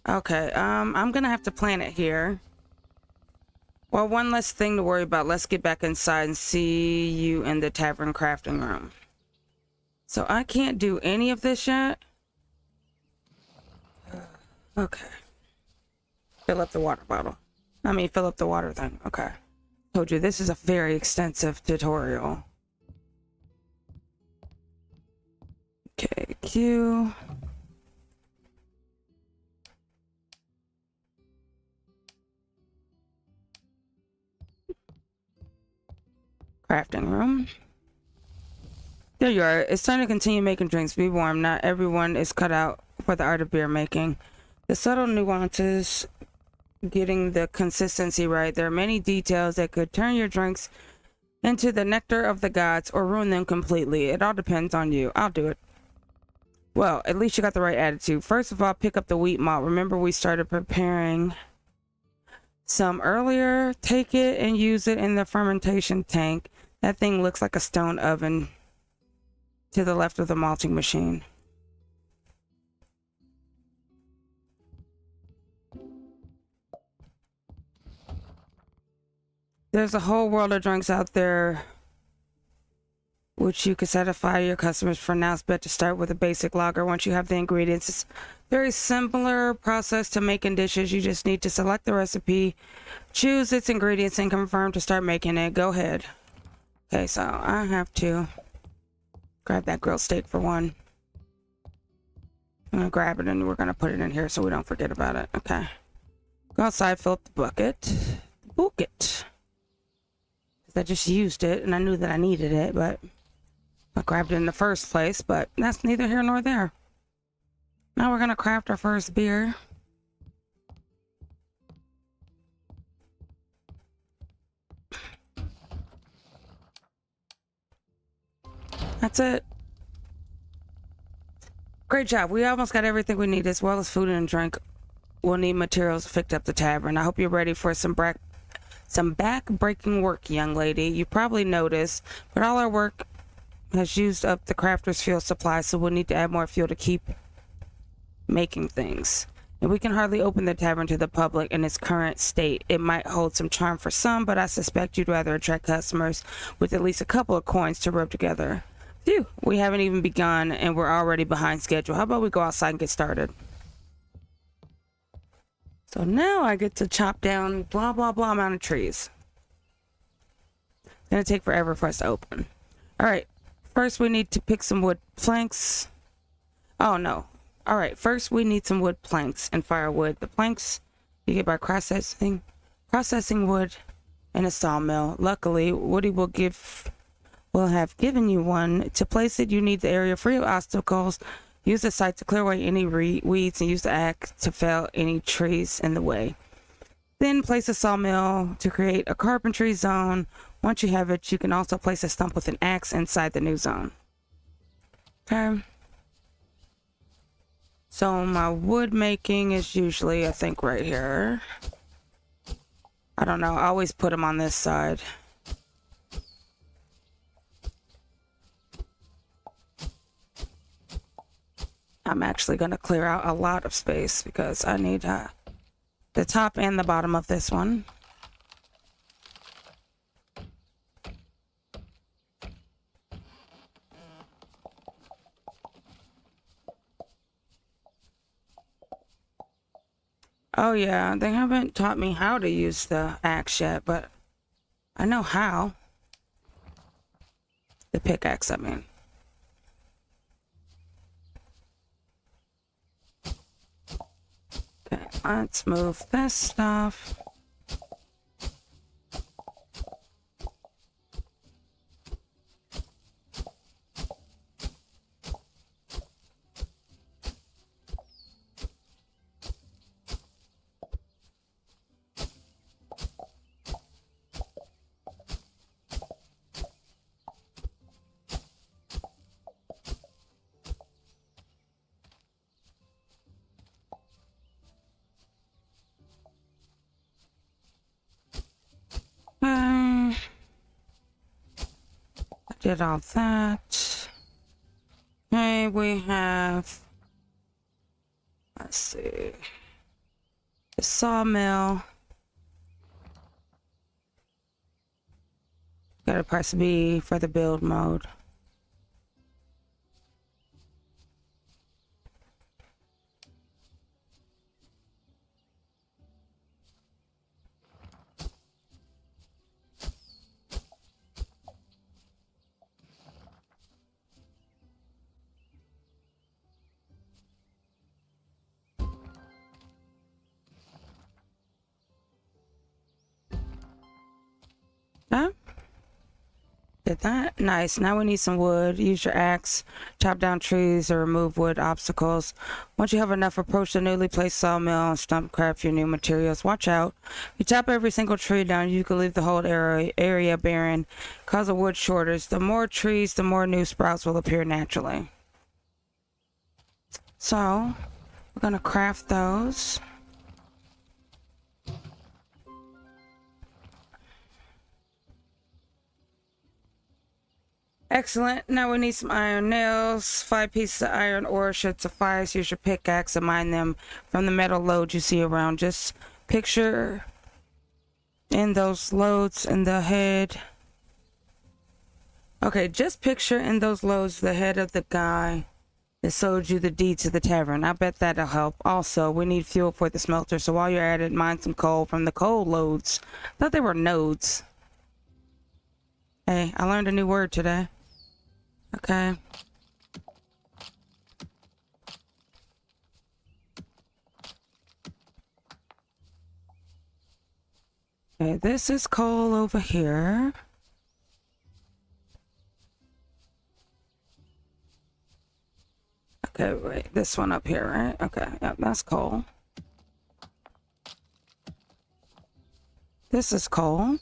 Okay, I'm gonna have to plant it here. Well, one less thing to worry about. Let's get back inside and see you in the tavern crafting room. So I can't do any of this yet. Okay. Fill up the water bottle. I mean, fill up the water thing. Okay. Told you, this is a very extensive tutorial. Okay, Q. Crafting room. There you are. It's time to continue making drinks. Be warm. Not everyone is cut out for the art of beer making. The subtle nuances, getting the consistency right. There are many details that could turn your drinks into the nectar of the gods or ruin them completely. It all depends on you. I'll do it. Well, at least you got the right attitude. First of all, pick up the wheat malt. Remember we started preparing some earlier. Take it and use it in the fermentation tank. That thing looks like a stone oven to the left of the malting machine. There's a whole world of drinks out there which you can satisfy your customers. For now, it's better to start with a basic lager. Once you have the ingredients, it's a very similar process to making dishes. You just need to select the recipe, choose its ingredients, and confirm to start making it. Go ahead. Okay, so I have to grab that grilled steak for one. I'm gonna grab it and we're gonna put it in here so we don't forget about it. Okay. Go outside, fill up the bucket. Bucket. I just used it and I knew that I needed it, but I grabbed it in the first place, but that's neither here nor there. Now we're gonna craft our first beer. That's it. Great job. We almost got everything we need as well as food and drink. We'll need materials to fix up the tavern. I hope you're ready for some back-breaking work, young lady. You probably noticed, but all our work has used up the crafter's fuel supply, so we'll need to add more fuel to keep making things. And we can hardly open the tavern to the public in its current state. It might hold some charm for some, but I suspect you'd rather attract customers with at least a couple of coins to rub together. Phew, we haven't even begun and we're already behind schedule. How about we go outside and get started? So now I get to chop down blah, blah, blah amount of trees. It's going to take forever for us to open. All right. First, we need to pick some wood planks. Oh, no. All right. First, we need some wood planks and firewood. The planks you get by processing wood in a sawmill. Luckily, Woody will have given you one. To place it, you need the area free of obstacles. Use the site to clear away any weeds and use the axe to fell any trees in the way. Then place a sawmill to create a carpentry zone. Once you have it, you can also place a stump with an axe inside the new zone. Okay. So my wood making is usually, I think, right here. I don't know. I always put them on this side. I'm actually going to clear out a lot of space because I need the top and the bottom of this one. Oh yeah, they haven't taught me how to use the axe yet, but I know how. The pickaxe, I mean. Okay, let's move this stuff. Did all that. Okay, we have, let's see, the sawmill. Gotta press B for the build mode. Huh? Did that? Nice. Now we need some wood. Use your axe, chop down trees, or remove wood obstacles. Once you have enough, approach the newly placed sawmill and stump craft your new materials. Watch out. If you chop every single tree down, you can leave the whole area barren, cause a wood shortage. The more trees, the more new sprouts will appear naturally. So, we're gonna craft those. Excellent. Now we need some iron nails. 5 pieces of iron ore should suffice. Use your pickaxe and mine them from the metal loads you see around. Just picture in those loads in the head. Okay, just picture in those loads the head of the guy that sold you the deed to the tavern. I bet that'll help. Also, we need fuel for the smelter, so while you're at it, mine some coal from the coal loads. I thought they were nodes. Hey, I learned a new word today. Okay. Okay, this is coal over here. Okay, wait, this one up here, right? Okay, yep, that's coal. This is coal.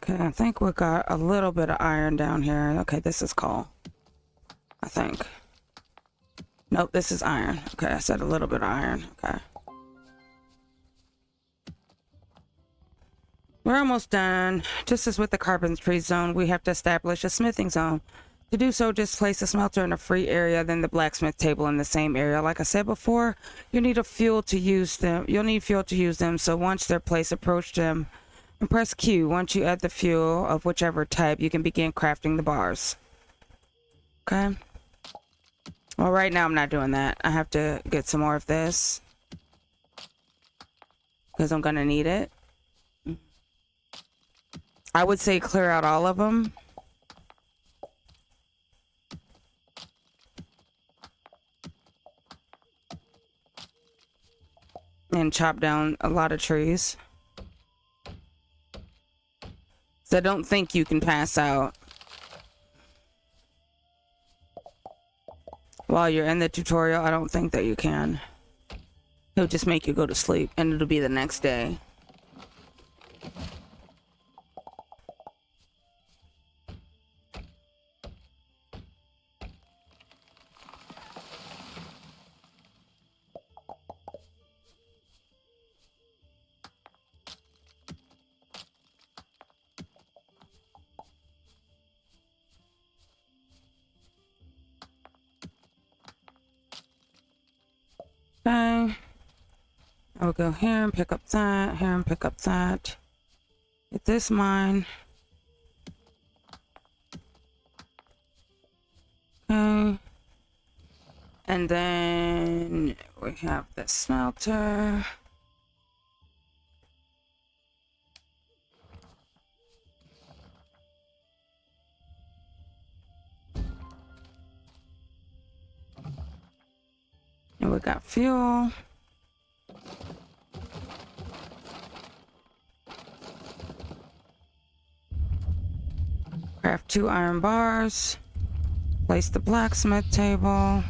Okay, I think we got a little bit of iron down here. Okay, this is coal. I think. Nope, this is iron. Okay, I said a little bit of iron. Okay. We're almost done. Just as with the carpentry zone, we have to establish a smithing zone. To do so, just place a smelter in a free area, then the blacksmith table in the same area. Like I said before, you need fuel to use them. You'll need fuel to use them, so once they're placed, approach them and press Q. Once you add the fuel of whichever type, you can begin crafting the bars. Okay. Well, right now I'm not doing that. I have to get some more of this because I'm gonna need it. I would say clear out all of them. And chop down a lot of trees. So I don't think you can pass out while you're in the tutorial. I don't think that you can. He'll just make you go to sleep and it'll be the next day. Okay. I'll go here and pick up that, here and pick up that. Get this mine. Okay. And then we have the smelter. And we got fuel. Craft 2 iron bars. Place the blacksmith table.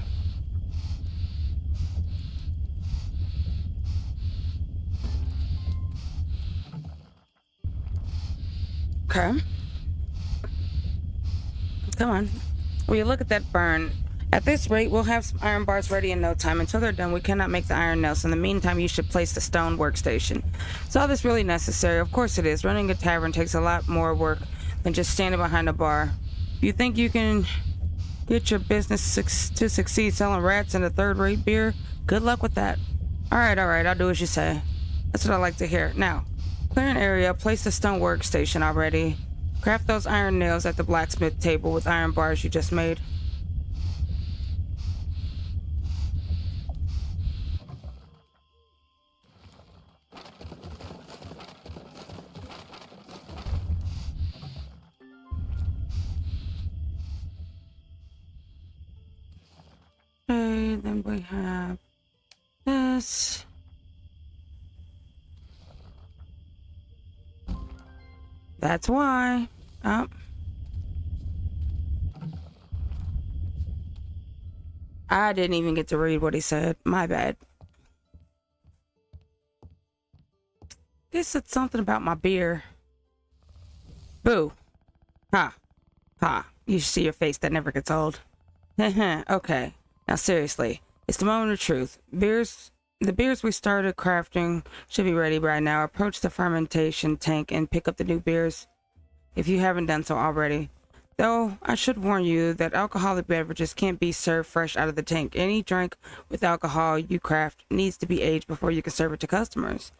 Okay. Come on. Will you look at that burn? At this rate, we'll have some iron bars ready in no time. Until they're done, we cannot make the iron nails. In the meantime, you should place the stone workstation. Is all this really necessary? Of course it is. Running a tavern takes a lot more work than just standing behind a bar. You think you can get your business to succeed selling rats and a third-rate beer? Good luck with that. Alright, I'll do as you say. That's what I like to hear. Now, clear an area, place the stone workstation already. Craft those iron nails at the blacksmith table with iron bars you just made. Okay, then we have this. That's why. Oh. I didn't even get to read what he said. My bad. He said something about my beer. Boo. Ha. Ha. You see your face that never gets old. Okay. Now seriously. It's the moment of truth. The beers we started crafting should be ready right now. Approach the fermentation tank and pick up the new beers if you haven't done so already. Though, I should warn you that alcoholic beverages can't be served fresh out of the tank. Any drink with alcohol you craft needs to be aged before you can serve it to customers.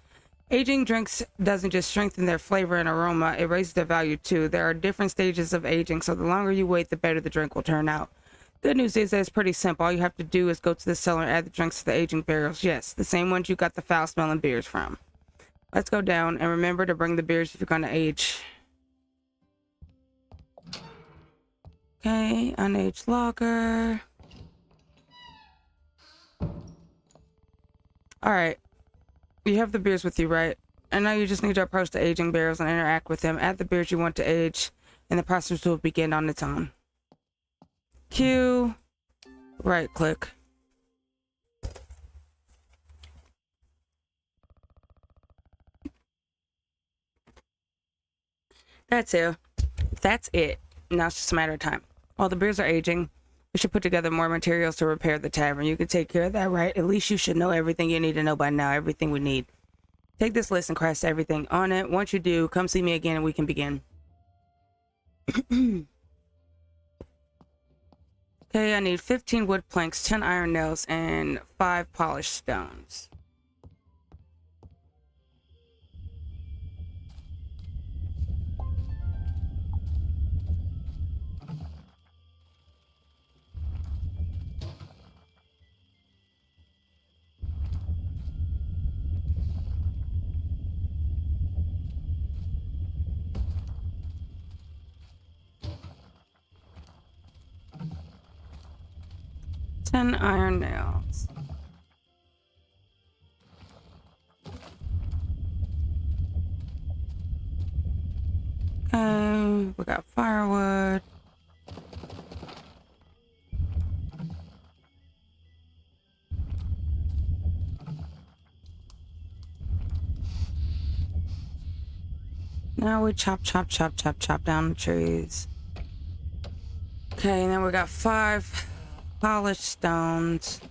Aging drinks doesn't just strengthen their flavor and aroma, it raises their value too. There are different stages of aging, so the longer you wait, the better the drink will turn out. Good news is that it's pretty simple. All you have to do is go to the cellar and add the drinks to the aging barrels. Yes, the same ones you got the foul-smelling beers from. Let's go down, and remember to bring the beers if you're going to age. Okay, unaged lager. Alright. You have the beers with you, right? And now you just need to approach the aging barrels and interact with them. Add the beers you want to age, and the process will begin on its own. Q. Right click. That's it. That's it. Now it's just a matter of time. While the beers are aging, we should put together more materials to repair the tavern. You can take care of that, right? At least you should know everything you need to know by now. Everything we need. Take this list and craft everything on it. Once you do, come see me again and we can begin. Okay, I need 15 wood planks, 10 iron nails, and 5 polished stones. Ten iron nails. Okay, we got firewood. Now we chop down the trees. Okay, and then we got 5 polished stones.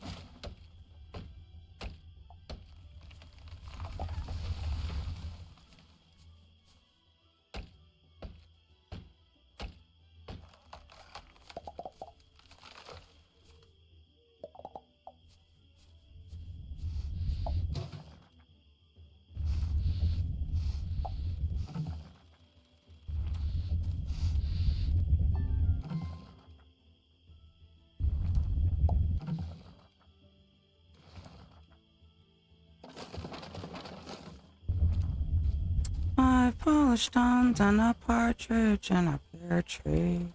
Polished stones and a partridge in a pear tree.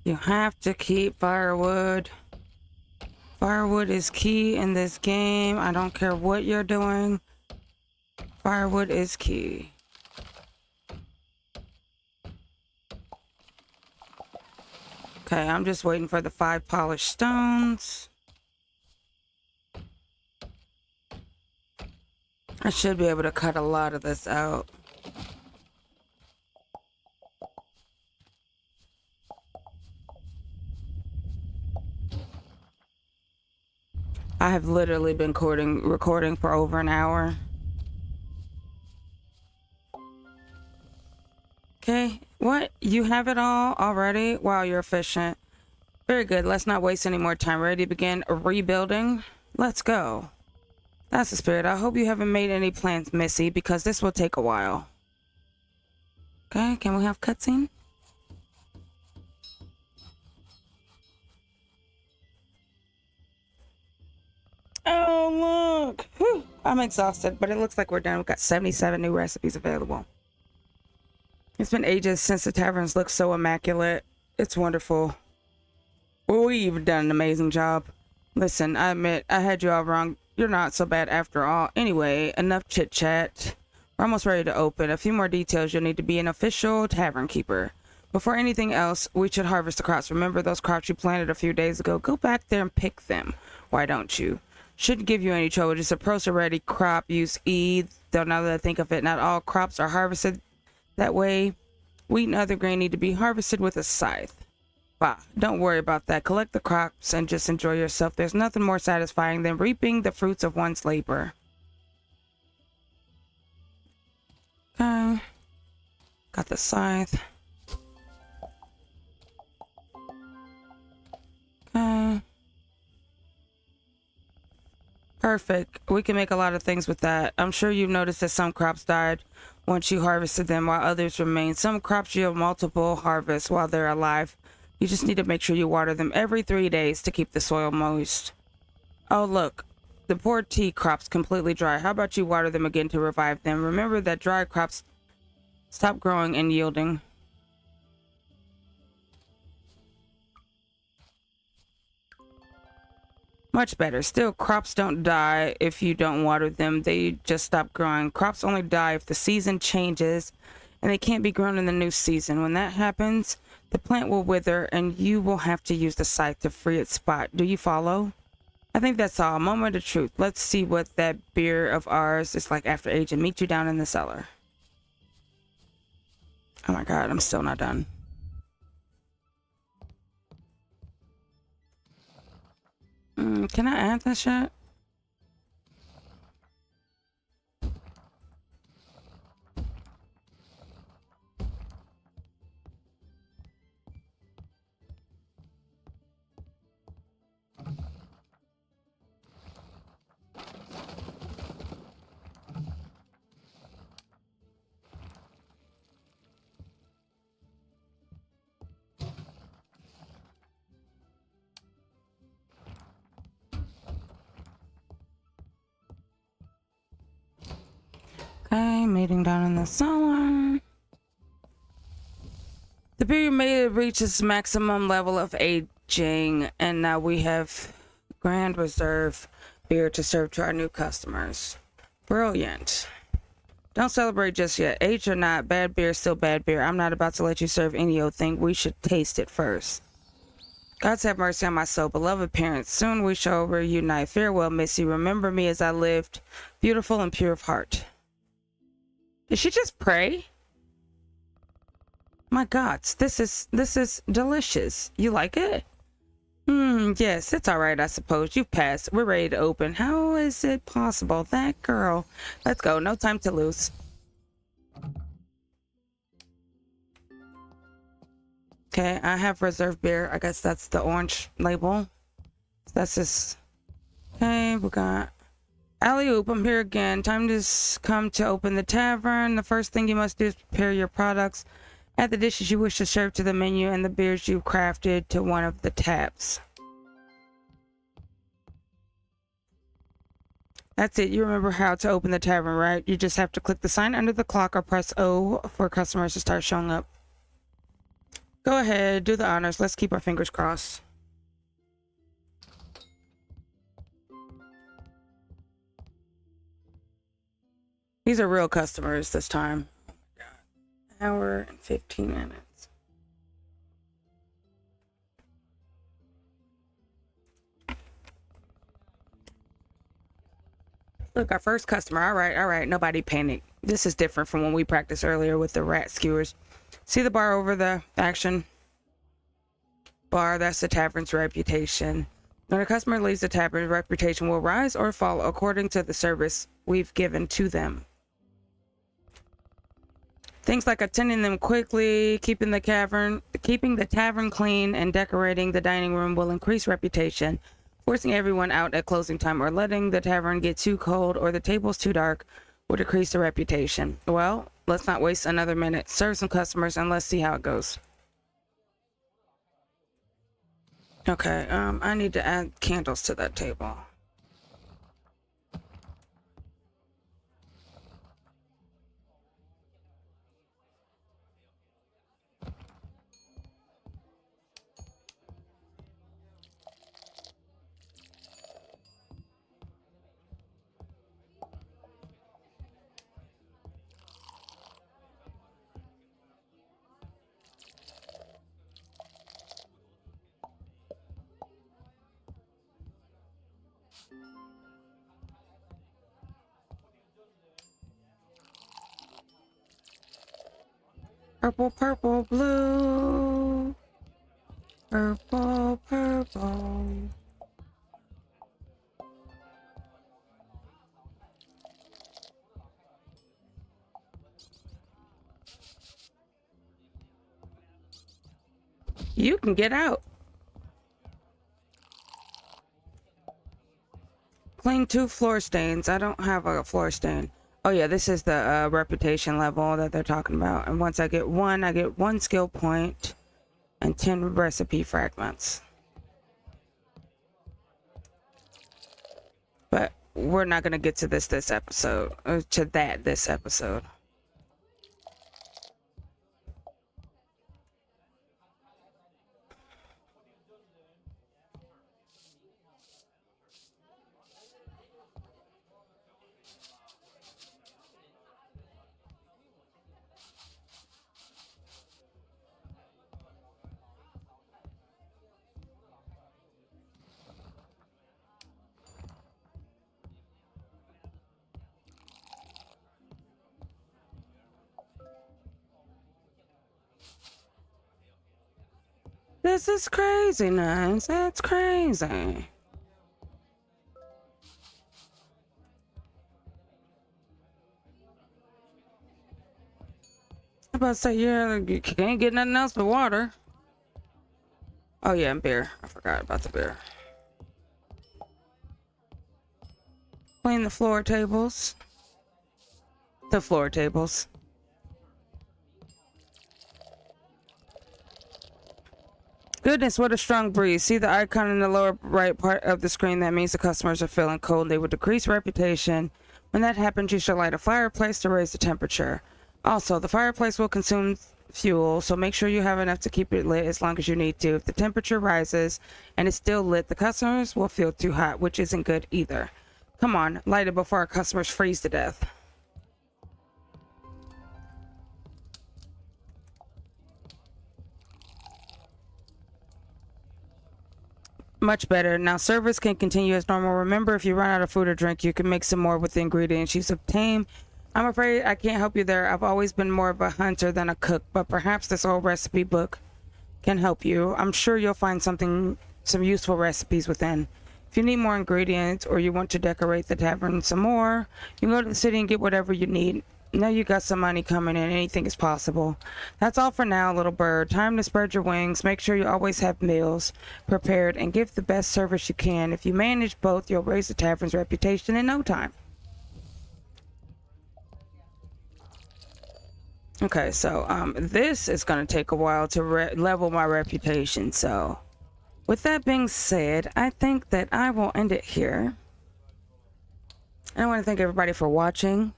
You have to keep firewood. Firewood is key in this game. I don't care what you're doing. Firewood is key. Okay, I'm just waiting for the 5 polished stones. I should be able to cut a lot of this out. I have literally been recording for over an hour. Okay, what? You have it all already? Wow, you're efficient. Very good. Let's not waste any more time. Ready to begin rebuilding? Let's go. That's the spirit. I hope you haven't made any plans, Missy, because this will take a while. Okay, can we have cutscene? Oh, look. Whew. I'm exhausted, but it looks like we're done. We've got 77 new recipes available. It's been ages since the taverns looked so immaculate. It's wonderful. We've done an amazing job. Listen, I admit, I had you all wrong. You're not so bad after all. Anyway, enough chit-chat. We're almost ready to open. A few more details. You'll need to be an official tavern keeper. Before anything else, we should harvest the crops. Remember those crops you planted a few days ago? Go back there and pick them. Why don't you? Shouldn't give you any trouble. Just approach a ready crop. Use E. Though now that I think of it, not all crops are harvested that way. Wheat and other grain need to be harvested with a scythe. Bah, don't worry about that. Collect the crops and just enjoy yourself. There's nothing more satisfying than reaping the fruits of one's labor. Okay. Got the scythe. Okay. Perfect. We can make a lot of things with that. I'm sure you've noticed that some crops died once you harvested them while others remain. Some crops yield multiple harvests while they're alive. You just need to make sure you water them every 3 days to keep the soil moist. Oh, look. The poor tea crop's completely dry. How about you water them again to revive them? Remember that dry crops stop growing and yielding. Much better. Still, crops don't die if you don't water them. They just stop growing. Crops only die if the season changes and they can't be grown in the new season. When that happens, the plant will wither and you will have to use the scythe to free its spot. Do you follow? I think that's all. A moment of truth. Let's see what that beer of ours is like after aging. Meet you down in the cellar. Oh my god, I'm still not done. Can I add this shit? Okay, meeting down in the cellar. The beer may reach its maximum level of aging, and now we have Grand Reserve beer to serve to our new customers. Brilliant. Don't celebrate just yet. Age or not, bad beer is still bad beer. I'm not about to let you serve any old thing. We should taste it first. God's have mercy on my soul. Beloved parents, soon we shall reunite. Farewell, Missy. Remember me as I lived, beautiful and pure of heart. Did she just pray? My God, this is delicious. You like it? Yes, it's all right, I suppose. You've passed. We're ready to open. How is it possible? That girl. Let's go. No time to lose. Okay, I have reserve beer. I guess that's the orange label. That's just... Okay, we got... Alley-oop, I'm here again. Time to come to open the tavern. The first thing you must do is prepare your products. Add the dishes you wish to serve to the menu and the beers you've crafted to one of the taps. That's it. You remember how to open the tavern, right? You just have to click the sign under the clock or press O for customers to start showing up. Go ahead, do the honors. Let's keep our fingers crossed. These are real customers this time. Oh my God. Hour and 15 minutes. Look, our first customer. All right. Nobody panic. This is different from when we practiced earlier with the rat skewers. See the bar over the action bar? That's the tavern's reputation. When a customer leaves the tavern, reputation will rise or fall according to the service we've given to them. Things like attending them quickly, keeping the tavern clean, and decorating the dining room will increase reputation. Forcing everyone out at closing time or letting the tavern get too cold or the tables too dark will decrease the reputation. Well, let's not waste another minute. Serve some customers and let's see how it goes. Okay, I need to add candles to that table. Purple, purple, blue. Purple, purple. You can get out. Clean 2 floor stains. I don't have a floor stain. Oh yeah, this is the reputation level that they're talking about. And once I get 1, I get 1 skill point and 10 recipe fragments. But we're not gonna get to this episode. This episode. This is craziness. That's crazy. I'm about to say, yeah, you can't get nothing else but water. Oh yeah, and beer. I forgot about the beer. Clean the floor tables. The floor tables. Goodness, what a strong breeze. See the icon in the lower right part of the screen? That means the customers are feeling cold. They will decrease reputation. When that happens, you should light a fireplace to raise the temperature. Also, the fireplace will consume fuel, so make sure you have enough to keep it lit as long as you need to. If the temperature rises and it's still lit, the customers will feel too hot, which isn't good either. Come on, light it before our customers freeze to death. Much better. Now service can continue as normal. Remember, if you run out of food or drink, you can make some more with the ingredients you obtain. I'm afraid I can't help you there. I've always been more of a hunter than a cook, but perhaps this old recipe book can help you. I'm sure you'll find some useful recipes within. If you need more ingredients or you want to decorate the tavern some more, you can go to the city and get whatever you need. Now you got some money coming in, anything is possible. That's all for now, little bird. Time to spread your wings. Make sure you always have meals prepared and give the best service you can. If you manage both, you'll raise the tavern's reputation in no time. Okay, so this is going to take a while to level my reputation. So with that being said, I think that I will end it here. I want to thank everybody for watching.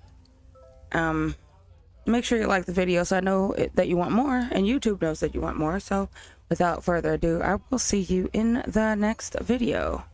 Make sure you like the video so I know that you want more, and YouTube knows that you want more. So without further ado, I will see you in the next video.